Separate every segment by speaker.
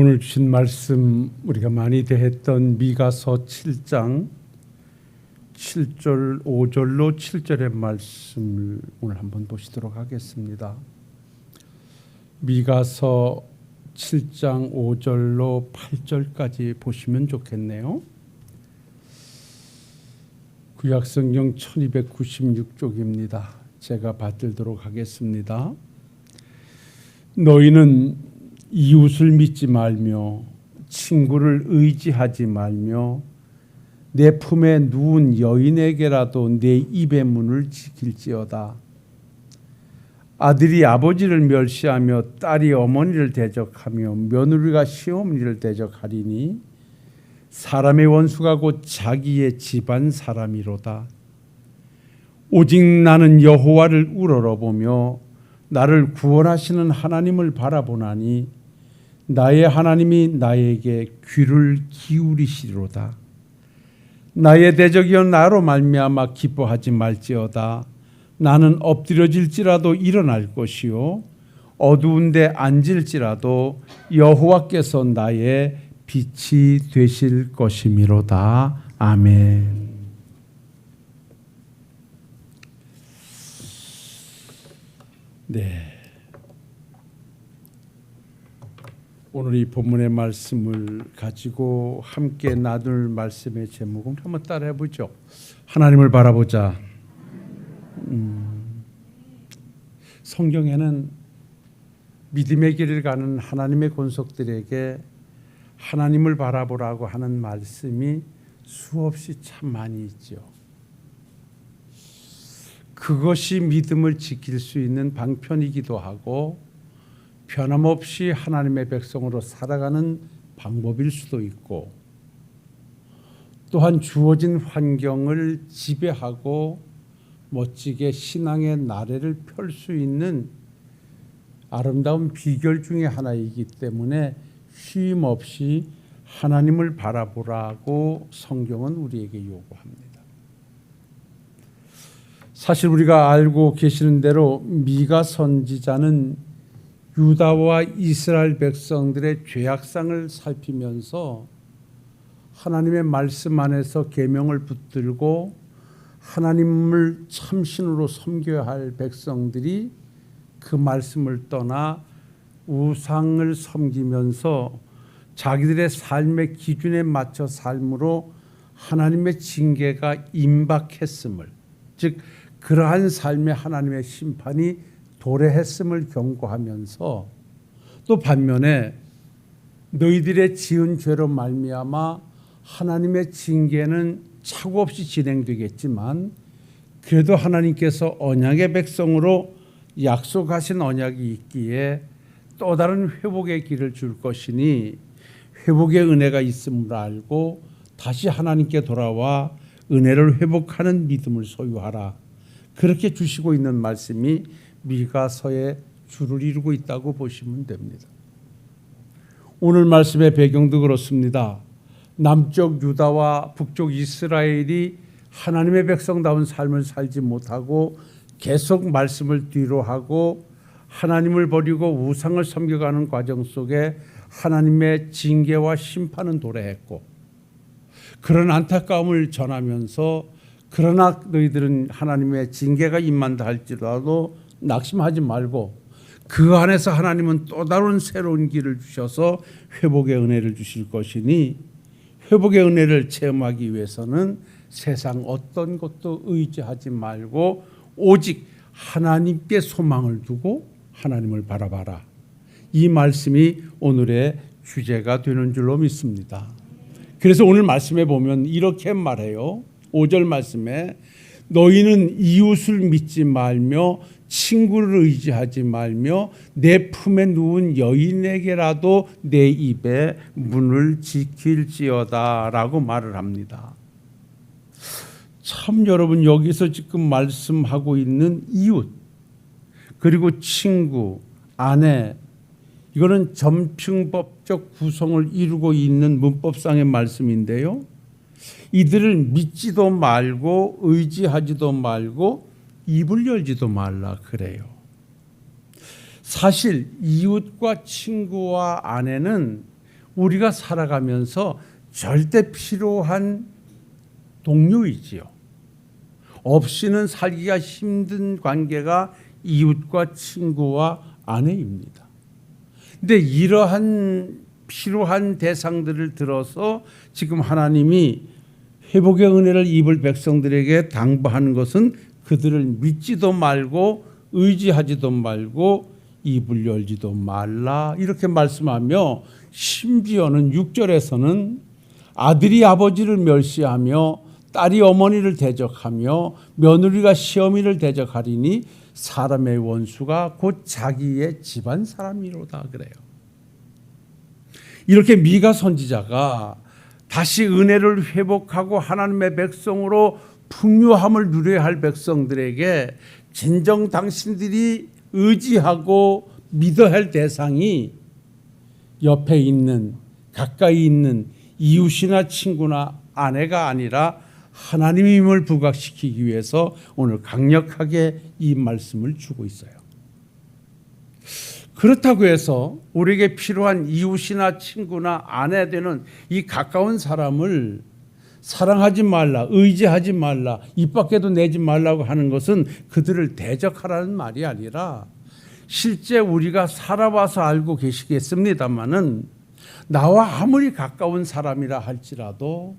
Speaker 1: 오늘 주신 말씀 우리가 많이 대했던 미가서 7장 7절 5절로 7절의 말씀을 오늘 한번 보시도록 하겠습니다. 미가서 7장 5절로 8절까지 보시면 좋겠네요. 구약성경 1296쪽입니다. 제가 받들도록 하겠습니다. 너희는 이웃을 믿지 말며 친구를 의지하지 말며 내 품에 누운 여인에게라도 내 입의 문을 지킬지어다. 아들이 아버지를 멸시하며 딸이 어머니를 대적하며 며느리가 시어머니를 대적하리니 사람의 원수가 곧 자기의 집안 사람이로다. 오직 나는 여호와를 우러러보며 나를 구원하시는 하나님을 바라보나니 나의 하나님이 나에게 귀를 기울이시리로다. 나의 대적이여 나로 말미암아 기뻐하지 말지어다. 나는 엎드려질지라도 일어날 것이요 어두운 데 앉을지라도 여호와께서 나의 빛이 되실 것이미로다. 아멘. 네. 오늘 이 본문의 말씀을 가지고 함께 나눌 말씀의 제목은 한번 따라해 보죠. 하나님을 바라보자. 성경에는 믿음의 길을 가는 하나님의 권속들에게 하나님을 바라보라고 하는 말씀이 수없이 참 많이 있죠. 그것이 믿음을 지킬 수 있는 방편이기도 하고 변함없이 하나님의 백성으로 살아가는 방법일 수도 있고 또한 주어진 환경을 지배하고 멋지게 신앙의 나래를 펼 수 있는 아름다운 비결 중에 하나이기 때문에 쉼 없이 하나님을 바라보라고 성경은 우리에게 요구합니다. 사실 우리가 알고 계시는 대로 미가 선지자는 유다와 이스라엘 백성들의 죄악상을 살피면서 하나님의 말씀 안에서 계명을 붙들고 하나님을 참신으로 섬겨야 할 백성들이 그 말씀을 떠나 우상을 섬기면서 자기들의 삶의 기준에 맞춰 삶으로 하나님의 징계가 임박했음을, 즉 그러한 삶에 하나님의 심판이 도래했음을 경고하면서 또 반면에 너희들의 지은 죄로 말미암아 하나님의 징계는 차고 없이 진행되겠지만 그래도 하나님께서 언약의 백성으로 약속하신 언약이 있기에 또 다른 회복의 길을 줄 것이니 회복의 은혜가 있음을 알고 다시 하나님께 돌아와 은혜를 회복하는 믿음을 소유하라. 그렇게 주시고 있는 말씀이 미가서의 주를 이루고 있다고 보시면 됩니다. 오늘 말씀의 배경도 그렇습니다. 남쪽 유다와 북쪽 이스라엘이 하나님의 백성다운 삶을 살지 못하고 계속 말씀을 뒤로하고 하나님을 버리고 우상을 섬겨가는 과정 속에 하나님의 징계와 심판은 도래했고 그런 안타까움을 전하면서 그러나 너희들은 하나님의 징계가 임한다 할지라도 낙심하지 말고 그 안에서 하나님은 또 다른 새로운 길을 주셔서 회복의 은혜를 주실 것이니 회복의 은혜를 체험하기 위해서는 세상 어떤 것도 의지하지 말고 오직 하나님께 소망을 두고 하나님을 바라봐라. 이 말씀이 오늘의 주제가 되는 줄로 믿습니다. 그래서 오늘 말씀에 보면 이렇게 말해요. 5절 말씀에 너희는 이웃을 믿지 말며 친구를 의지하지 말며 내 품에 누운 여인에게라도 내 입에 문을 지킬지어다 라고 말을 합니다. 참 여러분 여기서 지금 말씀하고 있는 이웃 그리고 친구, 아내 이거는 점층법적 구성을 이루고 있는 문법상의 말씀인데요. 이들을 믿지도 말고 의지하지도 말고 입을 열지도 말라 그래요. 사실 이웃과 친구와 아내는 우리가 살아가면서 절대 필요한 동료이지요. 없이는 살기가 힘든 관계가 이웃과 친구와 아내입니다. 근데 이러한 필요한 대상들을 들어서 지금 하나님이 회복의 은혜를 입을 백성들에게 당부하는 것은 그들을 믿지도 말고 의지하지도 말고 입을 열지도 말라 이렇게 말씀하며, 심지어는 6절에서는 아들이 아버지를 멸시하며 딸이 어머니를 대적하며 며느리가 시어미를 대적하리니 사람의 원수가 곧 자기의 집안 사람이로다 그래요. 이렇게 미가 선지자가 다시 은혜를 회복하고 하나님의 백성으로 풍요함을 누려야 할 백성들에게 진정 당신들이 의지하고 믿어야 할 대상이 옆에 있는 가까이 있는 이웃이나 친구나 아내가 아니라 하나님임을 부각시키기 위해서 오늘 강력하게 이 말씀을 주고 있어요. 그렇다고 해서 우리에게 필요한 이웃이나 친구나 아내 되는 이 가까운 사람을 사랑하지 말라, 의지하지 말라, 입 밖에도 내지 말라고 하는 것은 그들을 대적하라는 말이 아니라, 실제 우리가 살아봐서 알고 계시겠습니다마는 나와 아무리 가까운 사람이라 할지라도,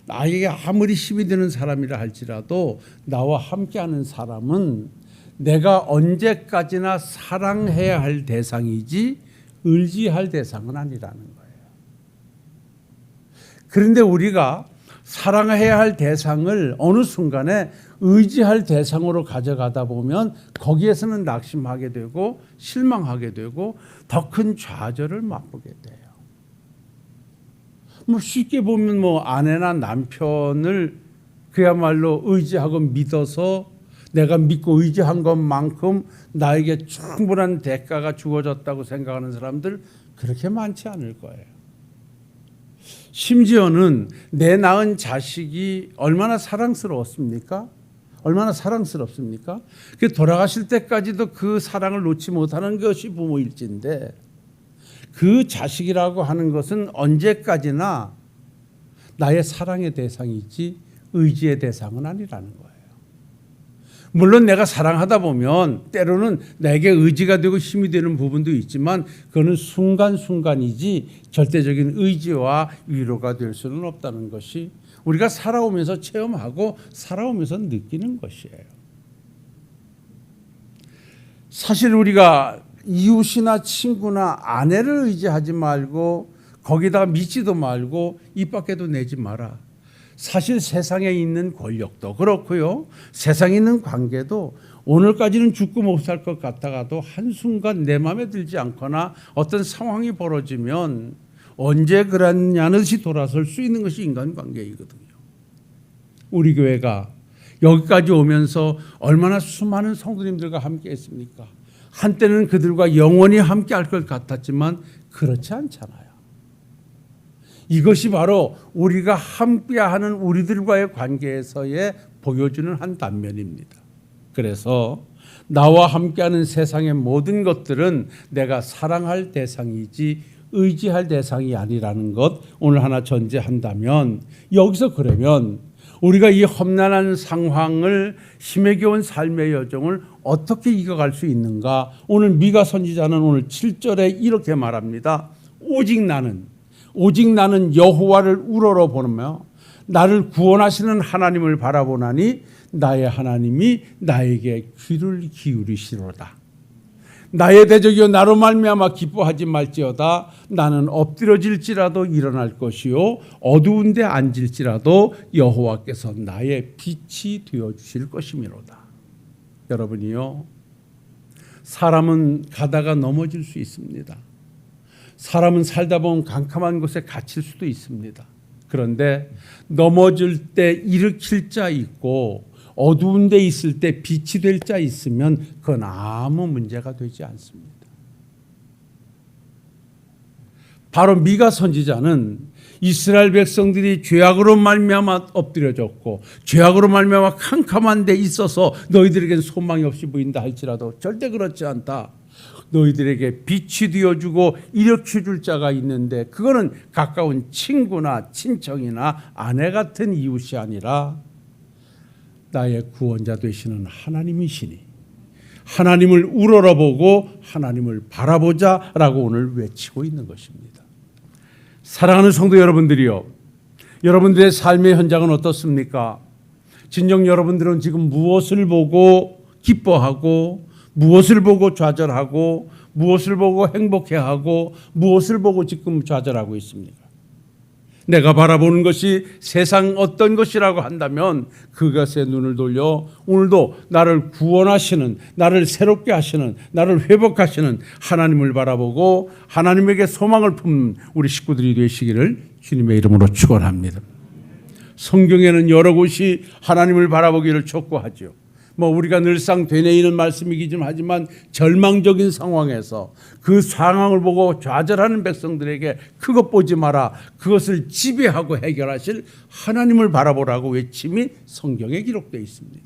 Speaker 1: 나에게 아무리 힘이 되는 사람이라 할지라도 나와 함께하는 사람은 내가 언제까지나 사랑해야 할 대상이지 의지할 대상은 아니라는 거예요. 그런데 우리가 사랑해야 할 대상을 어느 순간에 의지할 대상으로 가져가다 보면 거기에서는 낙심하게 되고 실망하게 되고 더 큰 좌절을 맛보게 돼요. 쉽게 보면 아내나 남편을 그야말로 의지하고 믿어서 내가 믿고 의지한 것만큼 나에게 충분한 대가가 주어졌다고 생각하는 사람들 그렇게 많지 않을 거예요. 심지어는 내 낳은 자식이 얼마나 사랑스러웠습니까? 얼마나 사랑스럽습니까? 돌아가실 때까지도 그 사랑을 놓지 못하는 것이 부모일진데, 그 자식이라고 하는 것은 언제까지나 나의 사랑의 대상이지 의지의 대상은 아니라는 거예요. 물론 내가 사랑하다 보면 때로는 내게 의지가 되고 힘이 되는 부분도 있지만 그거는 순간순간이지 절대적인 의지와 위로가 될 수는 없다는 것이 우리가 살아오면서 체험하고 살아오면서 느끼는 것이에요. 사실 우리가 이웃이나 친구나 아내를 의지하지 말고 거기다가 믿지도 말고 입 밖에도 내지 마라. 사실 세상에 있는 권력도 그렇고요. 세상에 있는 관계도 오늘까지는 죽고 못 살 것 같다가도 한순간 내 마음에 들지 않거나 어떤 상황이 벌어지면 언제 그랬냐는 듯이 돌아설 수 있는 것이 인간관계이거든요. 우리 교회가 여기까지 오면서 얼마나 수많은 성도님들과 함께 했습니까? 한때는 그들과 영원히 함께 할 것 같았지만 그렇지 않잖아요. 이것이 바로 우리가 함께하는 우리들과의 관계에서의 보여주는 한 단면입니다. 그래서 나와 함께하는 세상의 모든 것들은 내가 사랑할 대상이지 의지할 대상이 아니라는 것 오늘 하나 전제한다면, 여기서 그러면 우리가 이 험난한 상황을 힘에 겨운 삶의 여정을 어떻게 이겨갈 수 있는가? 오늘 미가 선지자는 오늘 7절에 이렇게 말합니다. 오직 나는 여호와를 우러러 보며 나를 구원하시는 하나님을 바라보나니 나의 하나님이 나에게 귀를 기울이시로다. 나의 대적이여 나로 말미암아 기뻐하지 말지어다. 나는 엎드러질지라도 일어날 것이요 어두운 데 앉을지라도 여호와께서 나의 빛이 되어 주실 것이미로다. 여러분이요, 사람은 가다가 넘어질 수 있습니다. 사람은 살다 보면 캄캄한 곳에 갇힐 수도 있습니다. 그런데 넘어질 때 일으킬 자 있고 어두운 데 있을 때 빛이 될 자 있으면 그건 아무 문제가 되지 않습니다. 바로 미가 선지자는 이스라엘 백성들이 죄악으로 말미암아 엎드려졌고 죄악으로 말미암아 캄캄한 데 있어서 너희들에겐 소망이 없이 보인다 할지라도 절대 그렇지 않다. 너희들에게 빛이 되어주고 일으켜줄 자가 있는데 그거는 가까운 친구나 친척이나 아내 같은 이웃이 아니라 나의 구원자 되시는 하나님이시니 하나님을 우러러보고 하나님을 바라보자라고 오늘 외치고 있는 것입니다. 사랑하는 성도 여러분들이요, 여러분들의 삶의 현장은 어떻습니까? 진정 여러분들은 지금 무엇을 보고 기뻐하고 무엇을 보고 좌절하고 무엇을 보고 행복해하고 무엇을 보고 지금 좌절하고 있습니까? 내가 바라보는 것이 세상 어떤 것이라고 한다면 그것에 눈을 돌려 오늘도 나를 구원하시는, 나를 새롭게 하시는, 나를 회복하시는 하나님을 바라보고 하나님에게 소망을 품는 우리 식구들이 되시기를 주님의 이름으로 축원합니다. 성경에는 여러 곳이 하나님을 바라보기를 촉구하죠. 우리가 늘상 되뇌이는 말씀이긴 하지만 절망적인 상황에서 그 상황을 보고 좌절하는 백성들에게 그것 보지 마라, 그것을 지배하고 해결하실 하나님을 바라보라고 외침이 성경에 기록되어 있습니다.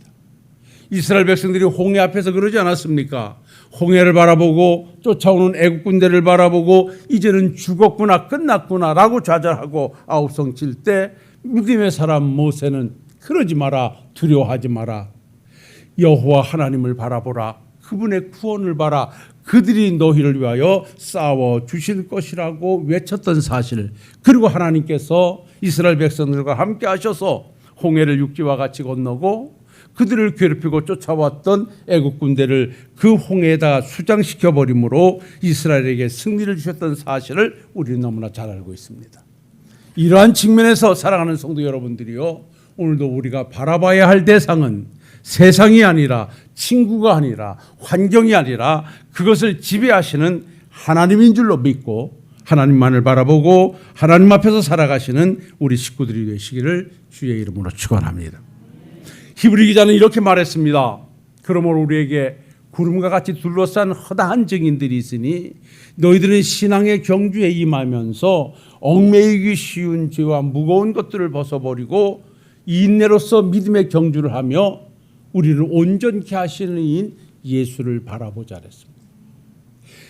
Speaker 1: 이스라엘 백성들이 홍해 앞에서 그러지 않았습니까? 홍해를 바라보고 쫓아오는 애국 군대를 바라보고 이제는 죽었구나, 끝났구나 라고 좌절하고 아우성칠 때 믿음의 사람 모세는 그러지 마라, 두려워하지 마라, 여호와 하나님을 바라보라, 그분의 구원을 봐라, 그들이 너희를 위하여 싸워 주실 것이라고 외쳤던 사실, 그리고 하나님께서 이스라엘 백성들과 함께 하셔서 홍해를 육지와 같이 건너고 그들을 괴롭히고 쫓아왔던 애국 군대를 그 홍해에다 수장시켜 버림으로 이스라엘에게 승리를 주셨던 사실을 우리는 너무나 잘 알고 있습니다. 이러한 측면에서 사랑하는 성도 여러분들이요, 오늘도 우리가 바라봐야 할 대상은 세상이 아니라 친구가 아니라 환경이 아니라 그것을 지배하시는 하나님인 줄로 믿고 하나님만을 바라보고 하나님 앞에서 살아가시는 우리 식구들이 되시기를 주의 이름으로 축원합니다. 히브리 기자는 이렇게 말했습니다. 그러므로 우리에게 구름과 같이 둘러싼 허다한 증인들이 있으니 너희들은 신앙의 경주에 임하면서 얽매이기 쉬운 죄와 무거운 것들을 벗어버리고 인내로서 믿음의 경주를 하며 우리를 온전케 하시는 이인 예수를 바라보자 그랬습니다.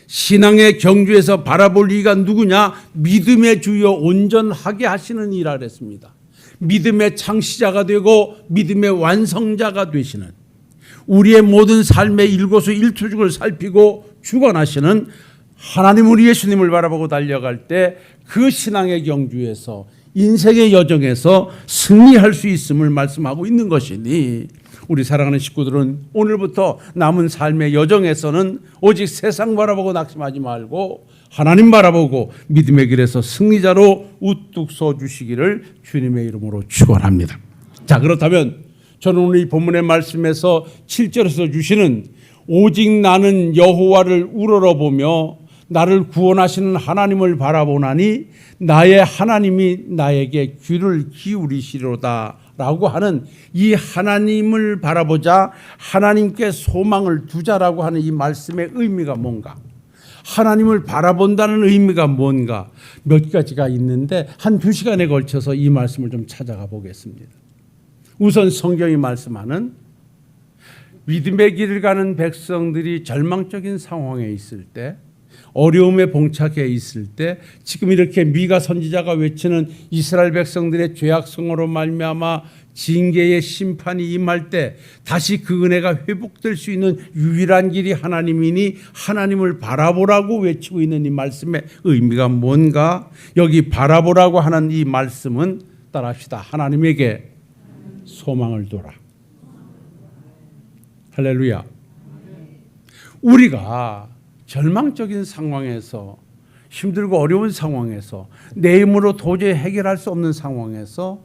Speaker 1: 신앙의 경주에서 바라볼 이가 누구냐? 믿음의 주여 온전하게 하시는 이라 그랬습니다. 믿음의 창시자가 되고 믿음의 완성자가 되시는, 우리의 모든 삶의 일거수 일투족을 살피고 주관하시는 하나님 우리 예수님을 바라보고 달려갈 때 그 신앙의 경주에서 인생의 여정에서 승리할 수 있음을 말씀하고 있는 것이니 우리 사랑하는 식구들은 오늘부터 남은 삶의 여정에서는 오직 세상 바라보고 낙심하지 말고 하나님 바라보고 믿음의 길에서 승리자로 우뚝 서 주시기를 주님의 이름으로 축원합니다. 자, 그렇다면 저는 오늘 이 본문의 말씀에서 7절에서 주시는 오직 나는 여호와를 우러러보며 나를 구원하시는 하나님을 바라보나니 나의 하나님이 나에게 귀를 기울이시리로다 라고 하는 이 하나님을 바라보자, 하나님께 소망을 두자라고 하는 이 말씀의 의미가 뭔가, 하나님을 바라본다는 의미가 뭔가 몇 가지가 있는데 한 2시간에 걸쳐서 이 말씀을 좀 찾아가 보겠습니다. 우선 성경이 말씀하는 믿음의 길을 가는 백성들이 절망적인 상황에 있을 때, 어려움에 봉착해 있을 때, 지금 이렇게 미가 선지자가 외치는 이스라엘 백성들의 죄악성으로 말미암아 징계의 심판이 임할 때 다시 그 은혜가 회복될 수 있는 유일한 길이 하나님이니 하나님을 바라보라고 외치고 있는 이 말씀의 의미가 뭔가, 여기 바라보라고 하는 이 말씀은 따라합시다. 하나님에게 소망을 둬라. 할렐루야. 우리가 절망적인 상황에서, 힘들고 어려운 상황에서, 내 힘으로 도저히 해결할 수 없는 상황에서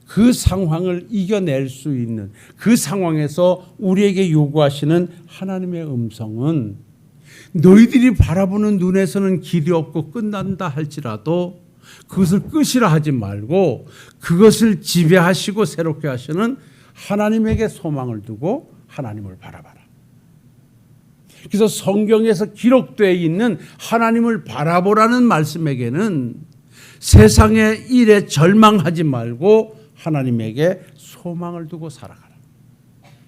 Speaker 1: 그 상황을 이겨낼 수 있는, 그 상황에서 우리에게 요구하시는 하나님의 음성은 너희들이 바라보는 눈에서는 길이 없고 끝난다 할지라도 그것을 끝이라 하지 말고 그것을 지배하시고 새롭게 하시는 하나님에게 소망을 두고 하나님을 바라봐라. 그래서 성경에서 기록되어 있는 하나님을 바라보라는 말씀에게는 세상의 일에 절망하지 말고 하나님에게 소망을 두고 살아가라.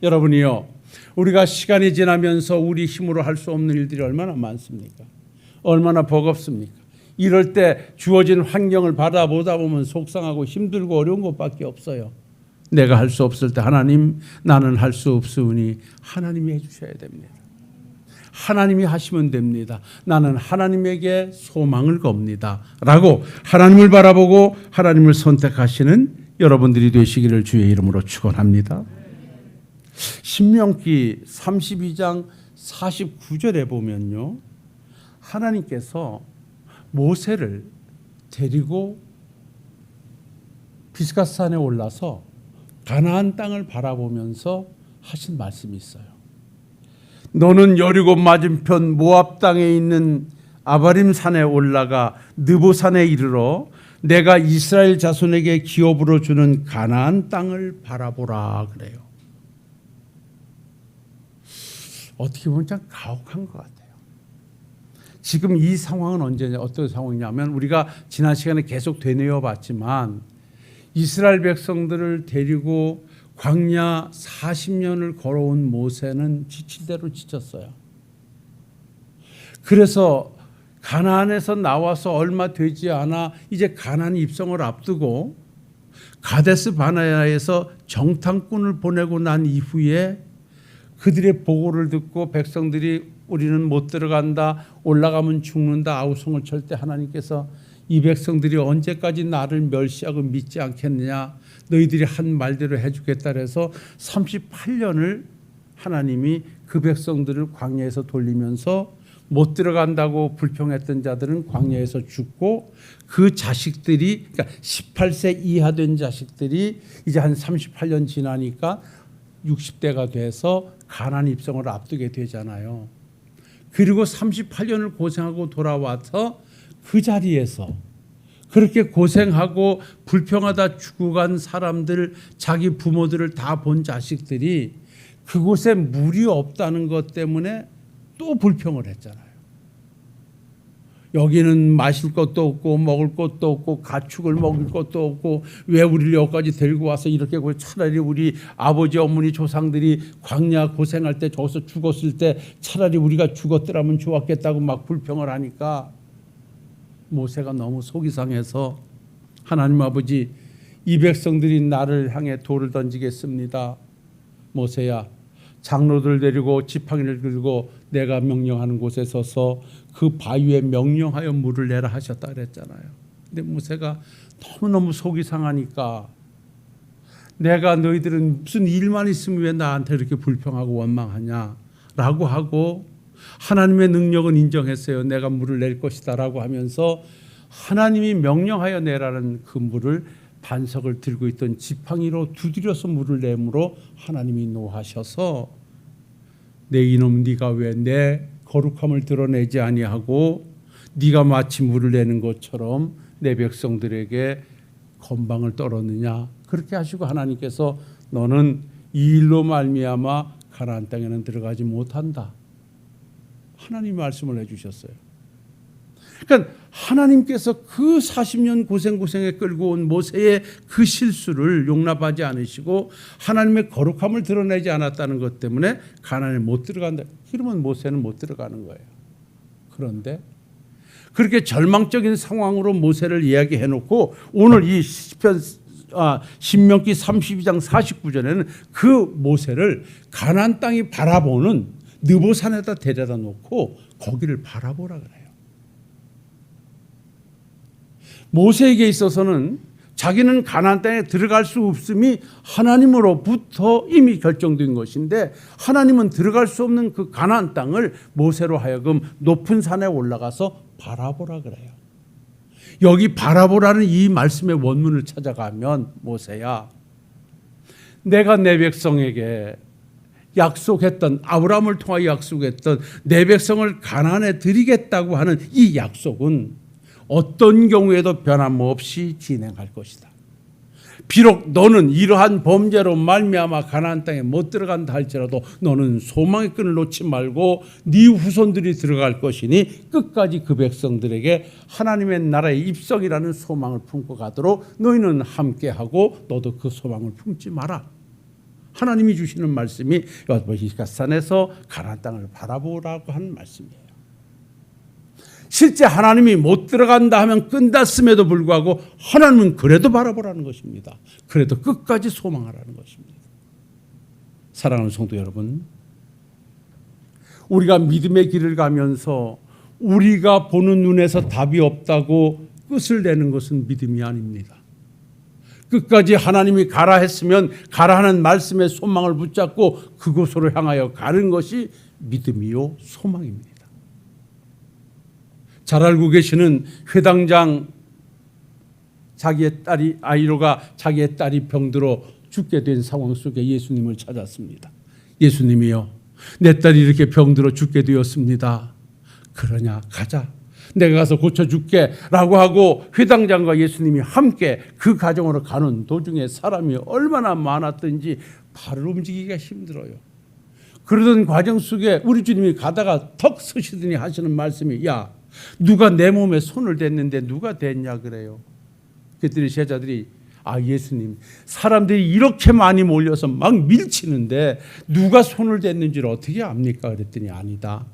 Speaker 1: 여러분이요, 우리가 시간이 지나면서 우리 힘으로 할 수 없는 일들이 얼마나 많습니까? 얼마나 버겁습니까? 이럴 때 주어진 환경을 바라보다 보면 속상하고 힘들고 어려운 것밖에 없어요. 내가 할 수 없을 때 하나님, 나는 할 수 없으니 하나님이 해주셔야 됩니다. 하나님이 하시면 됩니다. 나는 하나님에게 소망을 겁니다. 라고 하나님을 바라보고 하나님을 선택하시는 여러분들이 되시기를 주의 이름으로 축원합니다. 신명기 32장 49절에 보면요, 하나님께서 모세를 데리고 비스가산에 올라서 가나안 땅을 바라보면서 하신 말씀이 있어요. 너는 여리고 맞은편 모압 땅에 있는 아바림 산에 올라가 느보산에 이르러 내가 이스라엘 자손에게 기업으로 주는 가나안 땅을 바라보라 그래요. 어떻게 보면 참 가혹한 것 같아요. 지금 이 상황은 언제냐, 어떤 상황이냐면 우리가 지난 시간에 계속 되뇌어 봤지만 이스라엘 백성들을 데리고 광야 40년을 걸어온 모세는 지칠 대로 지쳤어요. 그래서 가나안에서 나와서 얼마 되지 않아 이제 가나안 입성을 앞두고 가데스 바네아에서 정탐꾼을 보내고 난 이후에 그들의 보고를 듣고 백성들이 우리는 못 들어간다, 올라가면 죽는다 아우성을 칠 때 하나님께서 이 백성들이 언제까지 나를 멸시하고 믿지 않겠느냐, 너희들이 한 말대로 해주겠다 해서 38년을 하나님이 그 백성들을 광야에서 돌리면서 못 들어간다고 불평했던 자들은 광야에서 죽고 그 자식들이, 그러니까 18세 이하 된 자식들이 이제 한 38년 지나니까 60대가 돼서 가나안 입성을 앞두게 되잖아요. 그리고 38년을 고생하고 돌아와서 그 자리에서 그렇게 고생하고 불평하다 죽어간 사람들, 자기 부모들을 다 본 자식들이 그곳에 물이 없다는 것 때문에 또 불평을 했잖아요. 여기는 마실 것도 없고 먹을 것도 없고 가축을 먹일 것도 없고 왜 우리를 여기까지 데리고 와서 이렇게, 차라리 우리 아버지 어머니 조상들이 광야 고생할 때 저기서 죽었을 때 차라리 우리가 죽었더라면 좋았겠다고 막 불평을 하니까 모세가 너무 속이 상해서 하나님 아버지, 이 백성들이 나를 향해 돌을 던지겠습니다. 모세야, 장로들 데리고 지팡이를 들고 내가 명령하는 곳에 서서 그 바위에 명령하여 물을 내라 하셨다 그랬잖아요. 근데 모세가 너무너무 속이 상하니까 내가 너희들은 무슨 일만 있으면 왜 나한테 이렇게 불평하고 원망하냐 라고 하고 하나님의 능력은 인정했어요. 내가 물을 낼 것이다 라고 하면서 하나님이 명령하여 내라는 그 물을 반석을 들고 있던 지팡이로 두드려서 물을 내므로 하나님이 노하셔서 내 이놈, 네가 왜 내 거룩함을 드러내지 아니하고 네가 마치 물을 내는 것처럼 내 백성들에게 건방을 떨었느냐, 그렇게 하시고 하나님께서 너는 이 일로 말미암아 가나안 땅에는 들어가지 못한다, 하나님 말씀을 해주셨어요. 그러니까 하나님께서 그 40년 고생에 끌고 온 모세의 그 실수를 용납하지 않으시고 하나님의 거룩함을 드러내지 않았다는 것 때문에 가나안에 못 들어간다. 그러면 모세는 못 들어가는 거예요. 그런데 그렇게 절망적인 상황으로 모세를 이야기해 놓고 오늘 이 신명기 32장 49절에는 그 모세를 가나안 땅이 바라보는 느보산에다 데려다 놓고 거기를 바라보라 그래요. 모세에게 있어서는 자기는 가나안 땅에 들어갈 수 없음이 하나님으로부터 이미 결정된 것인데 하나님은 들어갈 수 없는 그 가나안 땅을 모세로 하여금 높은 산에 올라가서 바라보라 그래요. 여기 바라보라는 이 말씀의 원문을 찾아가면 모세야, 내가 내 백성에게 약속했던, 아브라함을 통하여 약속했던 내 백성을 가나안에 드리겠다고 하는 이 약속은 어떤 경우에도 변함없이 진행할 것이다. 비록 너는 이러한 범죄로 말미암아 가나안 땅에 못 들어간다 할지라도 너는 소망의 끈을 놓지 말고 네 후손들이 들어갈 것이니 끝까지 그 백성들에게 하나님의 나라의 입성이라는 소망을 품고 가도록 너희는 함께하고 너도 그 소망을 품지 마라 하나님이 주시는 말씀이 여보시가산에서 가나안 땅을 바라보라고 하는 말씀이에요. 실제 하나님이 못 들어간다 하면 끝났음에도 불구하고 하나님은 그래도 바라보라는 것입니다. 그래도 끝까지 소망하라는 것입니다. 사랑하는 성도 여러분, 우리가 믿음의 길을 가면서 우리가 보는 눈에서 답이 없다고 끝을 내는 것은 믿음이 아닙니다. 끝까지 하나님이 가라 했으면 가라 하는 말씀에 소망을 붙잡고 그곳으로 향하여 가는 것이 믿음이요 소망입니다. 잘 알고 계시는 회당장 자기의 딸이 아이로가 자기의 딸이 병들어 죽게 된 상황 속에 예수님을 찾았습니다. 예수님이요, 내 딸이 이렇게 병들어 죽게 되었습니다. 그러냐, 가자. 내가 가서 고쳐줄게 라고 하고 회당장과 예수님이 함께 그 가정으로 가는 도중에 사람이 얼마나 많았든지 발을 움직이기가 힘들어요. 그러던 과정 속에 우리 주님이 가다가 턱 서시더니 하시는 말씀이, 야, 누가 내 몸에 손을 댔는데 누가 댔냐 그래요. 그랬더니 제자들이, 아, 예수님, 사람들이 이렇게 많이 몰려서 막 밀치는데 누가 손을 댔는지를 어떻게 압니까? 그랬더니 아니다.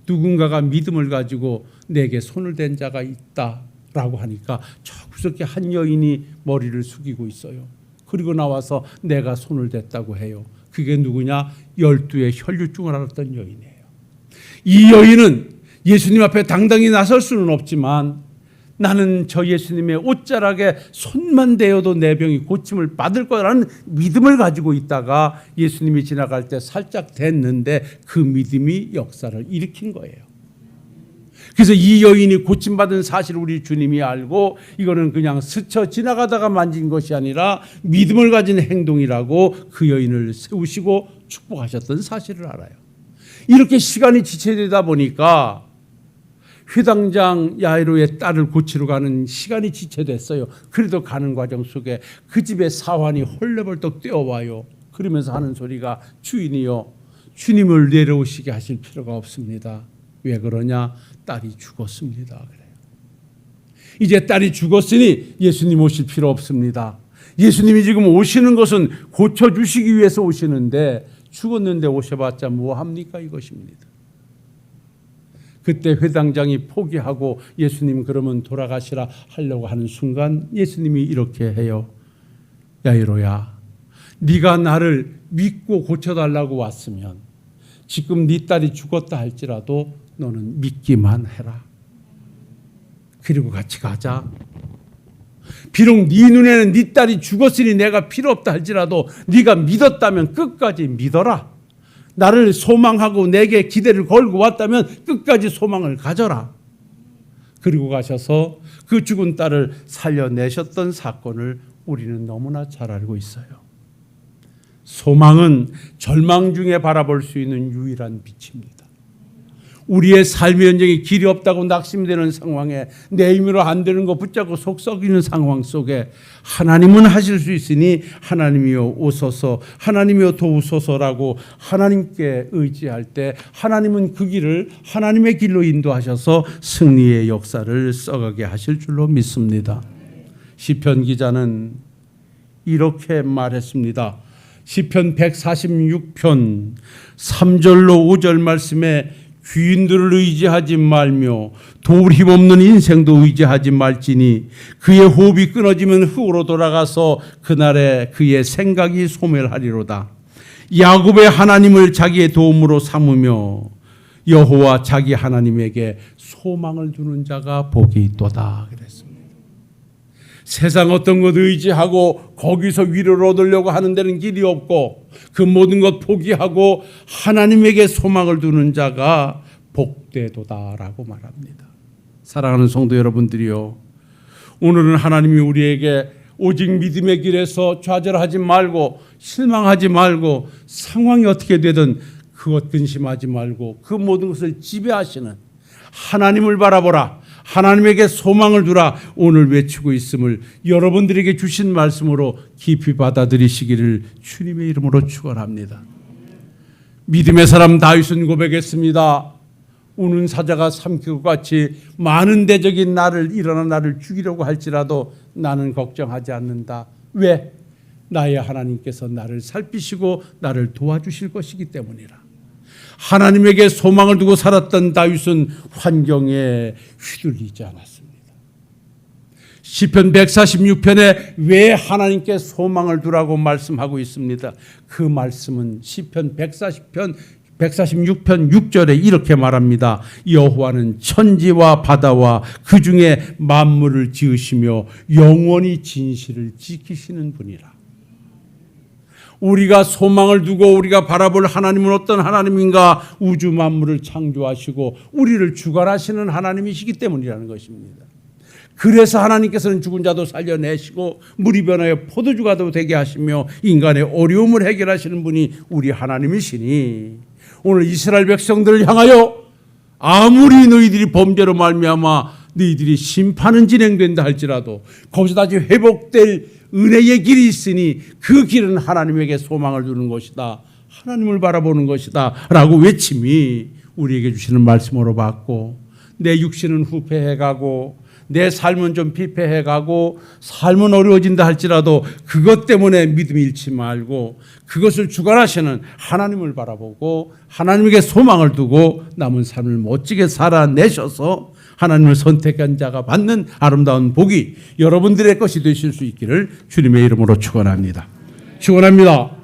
Speaker 1: 누군가가 믿음을 가지고 내게 손을 댄 자가 있다라고 하니까 저 구석에 한 여인이 머리를 숙이고 있어요. 그리고 나와서 내가 손을 댔다고 해요. 그게 누구냐? 12의 혈류증을 앓았던 여인이에요. 이 여인은 예수님 앞에 당당히 나설 수는 없지만 나는 저 예수님의 옷자락에 손만 대어도 내 병이 고침을 받을 거라는 믿음을 가지고 있다가 예수님이 지나갈 때 살짝 댔는데 그 믿음이 역사를 일으킨 거예요. 그래서 이 여인이 고침받은 사실을 우리 주님이 알고 이거는 그냥 스쳐 지나가다가 만진 것이 아니라 믿음을 가진 행동이라고 그 여인을 세우시고 축복하셨던 사실을 알아요. 이렇게 시간이 지체되다 보니까 회당장 야이로의 딸을 고치러 가는 시간이 지체됐어요. 그래도 가는 과정 속에 그 집에 사환이 헐레벌떡 뛰어와요. 그러면서 하는 소리가, 주인이요, 주님을 내려오시게 하실 필요가 없습니다. 왜 그러냐? 딸이 죽었습니다. 그래요. 이제 딸이 죽었으니 예수님 오실 필요 없습니다. 예수님이 지금 오시는 것은 고쳐주시기 위해서 오시는데 죽었는데 오셔봤자 뭐합니까? 이것입니다. 그때 회당장이 포기하고 예수님 그러면 돌아가시라 하려고 하는 순간 예수님이 이렇게 해요. 야이로야, 네가 나를 믿고 고쳐달라고 왔으면 지금 네 딸이 죽었다 할지라도 너는 믿기만 해라. 그리고 같이 가자. 비록 네 눈에는 네 딸이 죽었으니 내가 필요 없다 할지라도 네가 믿었다면 끝까지 믿어라. 나를 소망하고 내게 기대를 걸고 왔다면 끝까지 소망을 가져라. 그리고 가셔서 그 죽은 딸을 살려내셨던 사건을 우리는 너무나 잘 알고 있어요. 소망은 절망 중에 바라볼 수 있는 유일한 빛입니다. 우리의 삶의 현장에 길이 없다고 낙심되는 상황에 내 힘으로 안 되는 거 붙잡고 속 썩이는 상황 속에 하나님은 하실 수 있으니 하나님이여 오소서, 하나님이여 도우소서라고 하나님께 의지할 때 하나님은 그 길을 하나님의 길로 인도하셔서 승리의 역사를 써가게 하실 줄로 믿습니다. 시편 기자는 이렇게 말했습니다. 시편 146편 3절로 5절 말씀에 귀인들을 의지하지 말며 도울 힘없는 인생도 의지하지 말지니 그의 호흡이 끊어지면 흙으로 돌아가서 그날에 그의 생각이 소멸하리로다. 야곱의 하나님을 자기의 도움으로 삼으며 여호와 자기 하나님에게 소망을 두는 자가 복이 있도다 그랬습니다. 세상 어떤 것 의지하고 거기서 위로를 얻으려고 하는 데는 길이 없고 그 모든 것 포기하고 하나님에게 소망을 두는 자가 복되도다라고 말합니다. 사랑하는 성도 여러분들이요, 오늘은 하나님이 우리에게 오직 믿음의 길에서 좌절하지 말고 실망하지 말고 상황이 어떻게 되든 그것 근심하지 말고 그 모든 것을 지배하시는 하나님을 바라보라, 하나님에게 소망을 두라 오늘 외치고 있음을 여러분들에게 주신 말씀으로 깊이 받아들이시기를 주님의 이름으로 축원합니다. 믿음의 사람 다윗은 고백했습니다. 우는 사자가 삼키고 같이 많은 대적이 일어나 나를 죽이려고 할지라도 나는 걱정하지 않는다. 왜? 나의 하나님께서 나를 살피시고 나를 도와주실 것이기 때문이라. 하나님에게 소망을 두고 살았던 다윗은 환경에 휘둘리지 않았습니다. 시편 146편에 왜 하나님께 소망을 두라고 말씀하고 있습니다. 그 말씀은 시편 146편 6절에 이렇게 말합니다. 여호와는 천지와 바다와 그 중에 만물을 지으시며 영원히 진실을 지키시는 분이라. 우리가 소망을 두고 우리가 바라볼 하나님은 어떤 하나님인가? 우주 만물을 창조하시고 우리를 주관하시는 하나님이시기 때문이라는 것입니다. 그래서 하나님께서는 죽은 자도 살려내시고 물이 변하여 포도주가 되게 하시며 인간의 어려움을 해결하시는 분이 우리 하나님이시니, 오늘 이스라엘 백성들을 향하여 아무리 너희들이 범죄로 말미암아 너희들이 심판은 진행된다 할지라도 거기서 다시 회복될 은혜의 길이 있으니 그 길은 하나님에게 소망을 두는 것이다, 하나님을 바라보는 것이다 라고 외침이 우리에게 주시는 말씀으로 받고, 내 육신은 후패해가고 내 삶은 좀 피폐해가고 삶은 어려워진다 할지라도 그것 때문에 믿음이 잃지 말고 그것을 주관하시는 하나님을 바라보고 하나님에게 소망을 두고 남은 삶을 멋지게 살아내셔서 하나님을 선택한 자가 받는 아름다운 복이 여러분들의 것이 되실 수 있기를 주님의 이름으로 축원합니다. 축원합니다.